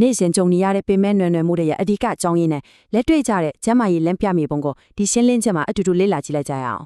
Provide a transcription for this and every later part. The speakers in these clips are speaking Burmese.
နေ့စဉ်ကြုံနေရတဲ့ပင်မဲ့နွယ်နွယ်မှုတွေရဲ့အဓိကအကြောင်းရင်းနဲ့လက်တွေ့ကြတဲ့ကျန်းမာရေးလမ်းပြမြေပုံကိုဒီရှင်းလင်းချက်မှာအတူတူလေ့လာကြည့်လိုက်ကြရအောင်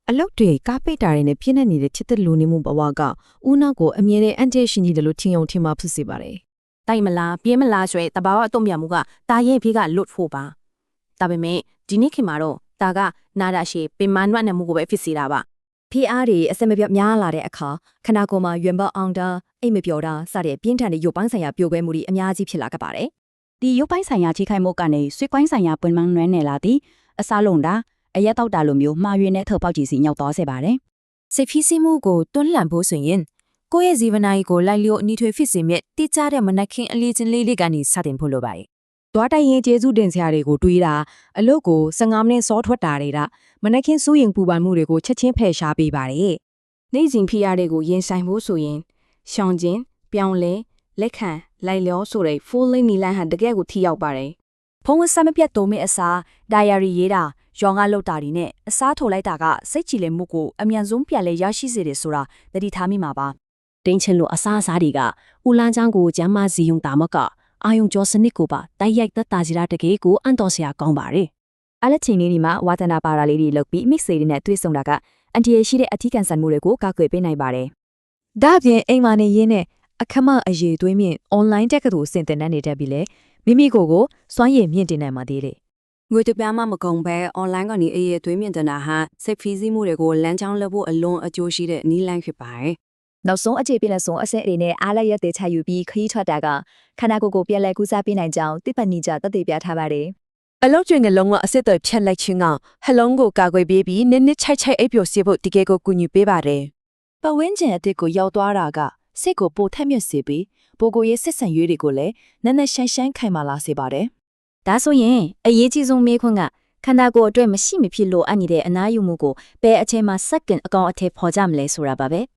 အလုတ်တွေကားပိတ်တာတွေနဲ့ပြည့်နေနေတဲ့ချစ်တဲ့လူနေမှုဘဝကဦးနောက်ကိုအမြဲတမ်းအန်တီရှင်ကြီးတယ်လို့ထင်ယုံထင်မှာဖြစ်စေပါတယ်။တိုက်မလားပြင်းမလားဆိုတဲ့တဘာဝအတုံ့ပြန်မှုကတာရဲ့ဖေးကလွတ်ဖို့ပါ။ဒါပေမဲ့ဒီနေ့ခေတ်မှာတော့တာကနာတာရှိပင်မနွတ်နေမှုကိုပဲဖြစ်စေတာပါ။ဖိအားတွေအစမပြတ်များလာတဲ့အခါခနာကိုယ်မှာရွံ့ပေါအောင်တာအိတ်မပြောတာစတဲ့ပြင်းထန်တဲ့ရုပ်ပိုင်းဆိုင်ရာပြိုကွဲမှုတွေအများကြီးဖြစ်လာခဲ့ပါတယ်။ဒီရုပ်ပိုင်းဆိုင်ရာထိခိုက်မှုကနေဆွေးကွိုင်းဆိုင်ရာပင်မနွမ်းနယ်လာသည်အစားလုံးတာအရက်တောက်တာလိုမျိုးမှားယွင်းတဲ့ထောက်ပေါက်ကြီးစီညောက်သွားစေပါတယ်။စိတ်ဖိစီးမှုကိုတွန်းလှန်ဖို့ဆိုရင်ကိုယ့်ရဲ့ဇီဝနာကိုလိုက်လျောအနီးထွေဖြစ်စေမြဲတိကျတဲ့မနက်ခင်းအလေးချင်းလေးကနေစတင်ဖို့လိုပါတယ်။သွားတိုက်ရင်ကျေးဇူးတင်စရာတွေကိုတွေးတာအလုပ်ကို15မိနစ်စောထွက်တာတွေကမနက်ခင်းစိုးရင်ပူပန်မှုတွေကိုချက်ချင်းဖယ်ရှားပေးပါတယ်။နေ့စဉ်ဖိအားတွေကိုရင်ဆိုင်ဖို့ဆိုရင်ရှောင်ခြင်းပြောင်းလဲလက်ခံလိုက်လျောဆိုတဲ့ full lane နီလန်ဟာတကယ်ကိုထိရောက်ပါတယ်။ဖုံးဝဆမပြတ်တုံးမဲ့အစား diary ရေးတာရောင်းကားလုပ်တာတွေနဲ့အစားထိုးလိုက်တာကစိတ်ကြည်လင်မှုကိုအမြန်ဆုံးပြန်လဲရရှိစေတယ်ဆိုတာသတိထားမိမှာပါတင်းချင်လို့အစားအစာတွေကဦးလန်းချောင်းကိုကျမ်းမာစီယုံတာမကအာယုံကျော်စနစ်ကိုပါတိုက်ရိုက်သက်သာစီတာတကယ်ကိုအန်တော်စရာကောင်းပါတယ်အဲ့လက်ချင်းလေးဒီမှာဝါသနာပါရာလေးတွေလုပ်ပြီး mix တွေနဲ့တွေ့ဆုံတာကအန်တီရရှိတဲ့အထီးကန်ဆန်မှုတွေကိုကာကွယ်ပေးနိုင်ပါတယ်ဒါ့ပြင်အိမ်မှာနေရင်းနဲ့အခမအရေးသွေးမြင့် online တက်ကတူစင်တင်နေတတ်ပြီလေမိမိကိုစွမ်းရည်မြင့်တင်နိုင်ပါသေးတယ်ငွေတပြားမှမကုန်ဘဲ online ကနေအေးရသွေးမြင့်တင်တာဟာစိတ်ဖိစီးမှုတွေကိုလမ်းကြောင်းလက်ဖို့အလွန်အကျိုးရှိတဲ့နည်းလမ်းဖြစ်ပါတယ်။နောက်ဆုံးအခြေပြည့်ဆုံးအဆင့်အင်းနဲ့အားလက်ရက်တွေချယူပြီးခရီးထွက်တာကခန္ဓာကိုယ်ကိုပြန်လည်ကူးစားပေးနိုင်ကြောင်းတိပ္ပဏိကြသက်သေပြထားပါတယ်။အလောက်ကျွင်ကလုံးဝအစစ်တွေဖြတ်လိုက်ခြင်းကဟလုံးကိုကာကွယ်ပေးပြီးနစ်နစ်ချိုက်ချိုက်အိပ်ပျော်စေဖို့တကယ်ကိုကူညီပေးပါတယ်။ပတ်ဝန်းကျင်အသစ်ကိုရောက်သွားတာကစိတ်ကိုပိုထက်မြက်စေပြီးပိုကိုရဲ့စစ်ဆန်ရွေးတွေကိုလည်းနက်နက်ရှိုင်းရှိုင်းခိုင်မာလာစေပါတယ်။ဒါဆိုရင်အရေးကြီးဆုံးမေးခွန်းကခန္ဓာကိုယ်အတွက်မရှိမဖြစ်လို့အပ်နေတဲ့အနားယူမှုကိုဘယ်အချိန်မှစက္ကန့်အကောင်အထည်ဖော်ကြမလဲဆိုတာပါပဲ။